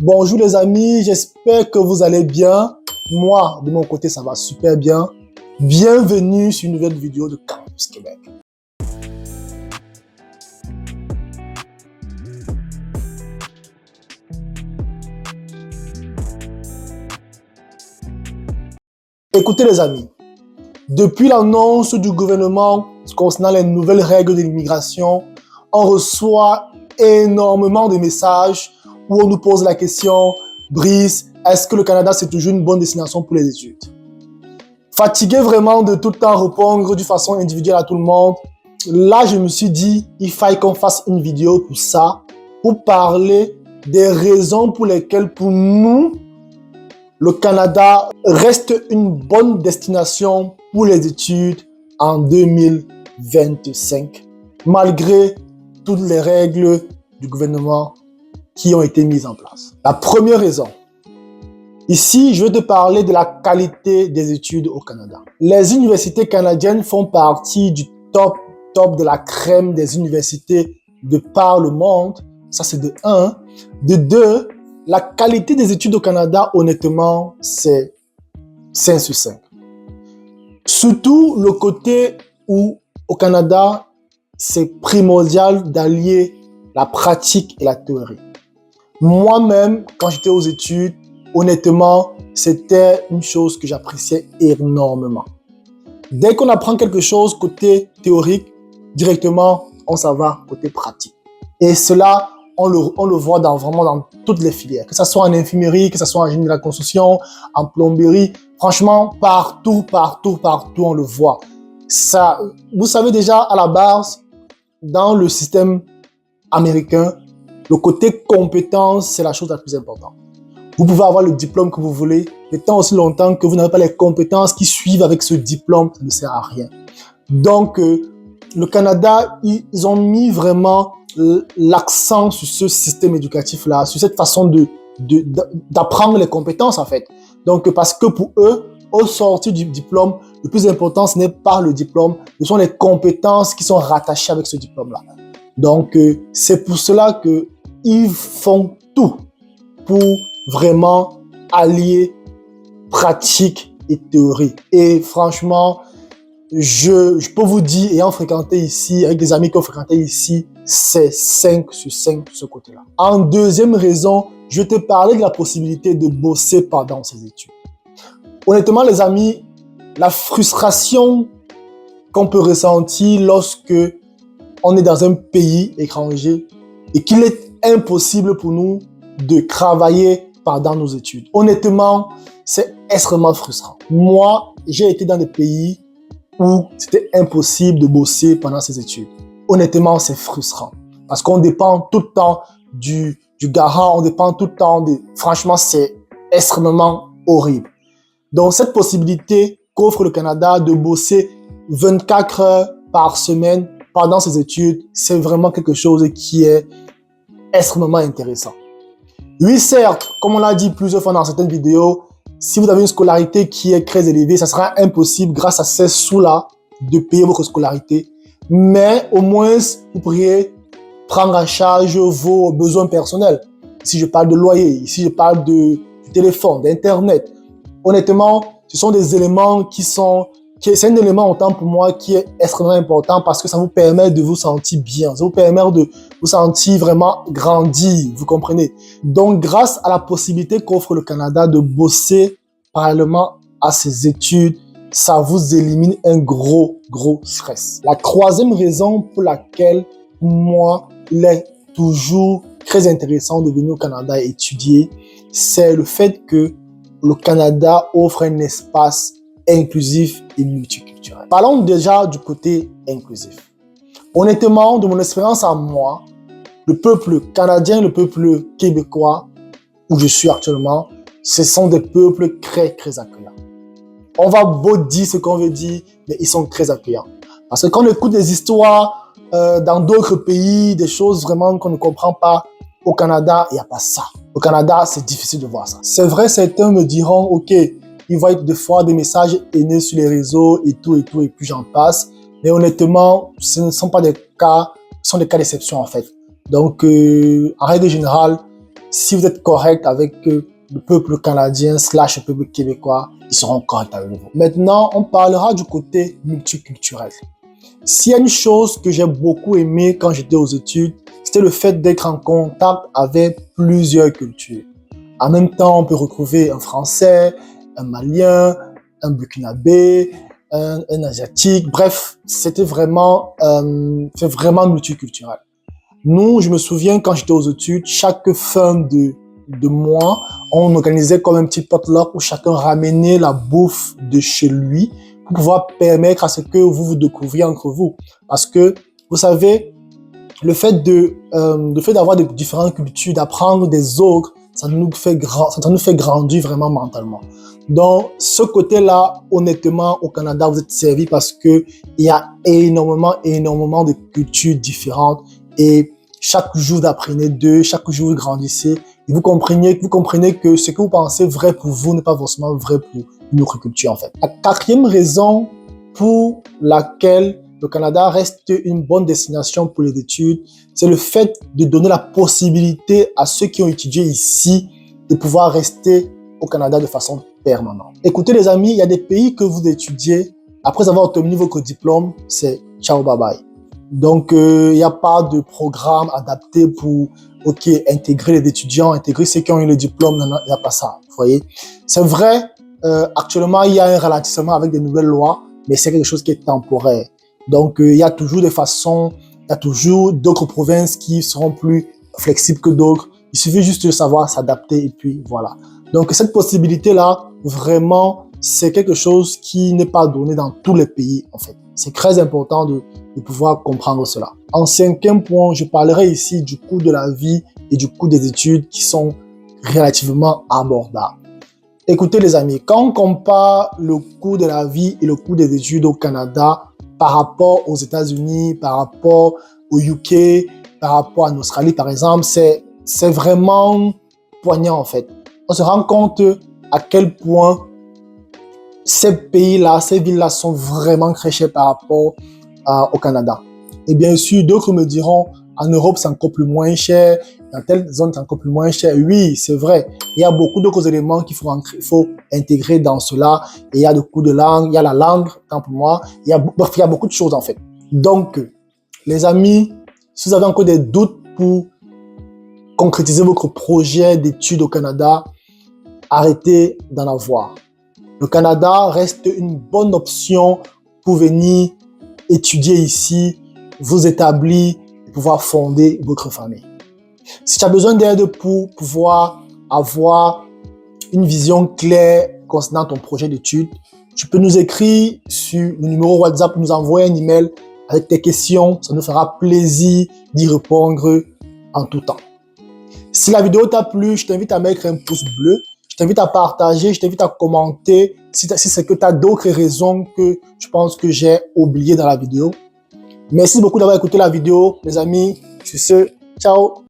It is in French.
Bonjour les amis, j'espère que vous allez bien. Moi, de mon côté, ça va super bien. Bienvenue sur une nouvelle vidéo de Campus Québec. Écoutez les amis, depuis l'annonce du gouvernement concernant les nouvelles règles de l'immigration, on reçoit énormément de messages où on nous pose la question « Brice, est-ce que le Canada c'est toujours une bonne destination pour les études ?» Fatigué vraiment de tout le temps répondre de façon individuelle à tout le monde, là je me suis dit il faille qu'on fasse une vidéo pour ça, pour parler des raisons pour lesquelles pour nous, le Canada reste une bonne destination pour les études en 2025, malgré toutes les règles du gouvernement qui ont été mises en place. La première raison, ici, je vais te parler de la qualité des études au Canada. Les universités canadiennes font partie du top de la crème des universités de par le monde. Ça, c'est de 1. De 2, la qualité des études au Canada, honnêtement, c'est 5 sur 5. Surtout le côté où, au Canada, c'est primordial d'allier la pratique et la théorie. Moi-même, quand j'étais aux études, honnêtement, c'était une chose que j'appréciais énormément. Dès qu'on apprend quelque chose côté théorique, directement, on s'en va côté pratique. Et cela, on le voit vraiment dans toutes les filières, que ce soit en infirmerie, que ce soit en génie de la construction, en plomberie. Franchement, partout, on le voit. Ça, vous savez déjà, à la base, dans le système américain, le côté compétence, c'est la chose la plus importante. Vous pouvez avoir le diplôme que vous voulez, mais tant aussi longtemps que vous n'avez pas les compétences qui suivent avec ce diplôme, ça ne sert à rien. Donc, le Canada, ils ont mis vraiment l'accent sur ce système éducatif-là, sur cette façon d'apprendre les compétences, en fait. Donc, parce que pour eux, au sortir du diplôme, le plus important, ce n'est pas le diplôme, ce sont les compétences qui sont rattachées avec ce diplôme-là. Donc, c'est pour cela qu'ils font tout pour vraiment allier pratique et théorie. Et franchement, je peux vous dire, ayant fréquenté ici, avec des amis qui ont fréquenté ici, c'est 5 sur 5 de ce côté-là. En deuxième raison, je vais te parler de la possibilité de bosser pendant ces études. Honnêtement, les amis, la frustration qu'on peut ressentir lorsque on est dans un pays étranger et qu'il est impossible pour nous de travailler pendant nos études. Honnêtement, c'est extrêmement frustrant. Moi, j'ai été dans des pays où c'était impossible de bosser pendant ces études. Honnêtement, c'est frustrant parce qu'on dépend tout le temps du garant, on dépend tout le temps de... Franchement, c'est extrêmement horrible. Donc, cette possibilité qu'offre le Canada de bosser 24 heures par semaine pendant ses études, c'est vraiment quelque chose qui est extrêmement intéressant. Oui, certes, comme on l'a dit plusieurs fois dans certaines vidéos, si vous avez une scolarité qui est très élevée, ça sera impossible grâce à ces sous-là de payer votre scolarité. Mais au moins, vous pourriez prendre en charge vos besoins personnels. Si je parle de loyer, si je parle du téléphone, d'Internet, honnêtement, ce sont des éléments c'est un élément autant pour moi qui est extrêmement important parce que ça vous permet de vous sentir bien, ça vous permet de vous sentir vraiment grandir, vous comprenez. Donc, grâce à la possibilité qu'offre le Canada de bosser parallèlement à ses études, ça vous élimine un gros stress. La troisième raison pour laquelle, moi, il est toujours très intéressant de venir au Canada et étudier, c'est le fait que le Canada offre un espace inclusif et multiculturel. Parlons déjà du côté inclusif. Honnêtement, de mon expérience à moi, le peuple canadien, le peuple québécois, où je suis actuellement, ce sont des peuples très accueillants. On va beau dire ce qu'on veut dire, mais ils sont très accueillants. Parce que quand on écoute des histoires dans d'autres pays, des choses vraiment qu'on ne comprend pas, au Canada, il n'y a pas ça. Au Canada, c'est difficile de voir ça. C'est vrai, certains me diront, ok, ils voient des fois des messages haineux sur les réseaux et tout, et puis j'en passe. Mais honnêtement, ce ne sont pas des cas, ce sont des cas d'exception en fait. Donc, en règle générale, si vous êtes correct avec le peuple canadien / le peuple québécois, ils seront corrects avec vous. Maintenant, on parlera du côté multiculturel. S'il y a une chose que j'ai beaucoup aimé quand j'étais aux études, c'était le fait d'être en contact avec plusieurs cultures. En même temps, on peut retrouver un Français, un Malien, un Burkinabé, un Asiatique. Bref, c'était vraiment multiculturel. Nous, je me souviens quand j'étais aux études, chaque fin de mois, on organisait comme un petit potluck où chacun ramenait la bouffe de chez lui pour pouvoir permettre à ce que vous vous découvriez entre vous. Parce que, vous savez, le fait d'avoir de différentes cultures, d'apprendre des autres, ça nous fait grandir vraiment mentalement. Donc, ce côté-là, honnêtement, au Canada, vous êtes servi parce que il y a énormément de cultures différentes et chaque jour, vous apprenez d'eux, chaque jour, vous grandissez et vous comprenez que ce que vous pensez vrai pour vous n'est pas forcément vrai pour une autre culture, en fait. La quatrième raison pour laquelle le Canada reste une bonne destination pour les études, c'est le fait de donner la possibilité à ceux qui ont étudié ici de pouvoir rester au Canada de façon permanente. Écoutez les amis, il y a des pays que vous étudiez, après avoir obtenu votre diplôme, c'est ciao bye bye. Donc il n'y a pas de programme adapté pour intégrer les étudiants, intégrer ceux qui ont eu le diplôme, il n'y a pas ça, vous voyez. C'est vrai, actuellement il y a un ralentissement avec des nouvelles lois, mais c'est quelque chose qui est temporaire. Donc, il y a toujours des façons, il y a toujours d'autres provinces qui seront plus flexibles que d'autres. Il suffit juste de savoir s'adapter et puis voilà. Donc, cette possibilité-là, vraiment, c'est quelque chose qui n'est pas donné dans tous les pays, en fait. C'est très important de pouvoir comprendre cela. En cinquième point, je parlerai ici du coût de la vie et du coût des études qui sont relativement abordables. Écoutez les amis, quand on compare le coût de la vie et le coût des études au Canada, par rapport aux États-Unis, par rapport au UK, par rapport en Australie, par exemple, c'est vraiment poignant, en fait. On se rend compte à quel point ces pays-là, ces villes-là sont vraiment très chères par rapport au Canada. Et bien sûr, d'autres me diront, en Europe, c'est encore plus moins cher, dans telle zone, c'est encore plus moins cher. Oui, c'est vrai. Il y a beaucoup d'autres éléments qu'il faut intégrer dans cela. Et il y a le coût de langue, il y a la langue, tant pour moi. Il y a beaucoup de choses, en fait. Donc, les amis, si vous avez encore des doutes pour concrétiser votre projet d'études au Canada, arrêtez d'en avoir. Le Canada reste une bonne option pour venir étudier ici, vous établir et pouvoir fonder votre famille. Si tu as besoin d'aide pour pouvoir avoir une vision claire concernant ton projet d'études, tu peux nous écrire sur le numéro WhatsApp, nous envoyer un email avec tes questions. Ça nous fera plaisir d'y répondre en tout temps. Si la vidéo t'a plu, je t'invite à mettre un pouce bleu. Je t'invite à partager, je t'invite à commenter si c'est que tu as d'autres raisons que je pense que j'ai oubliées dans la vidéo. Merci beaucoup d'avoir écouté la vidéo, les amis. Sur ce, ciao!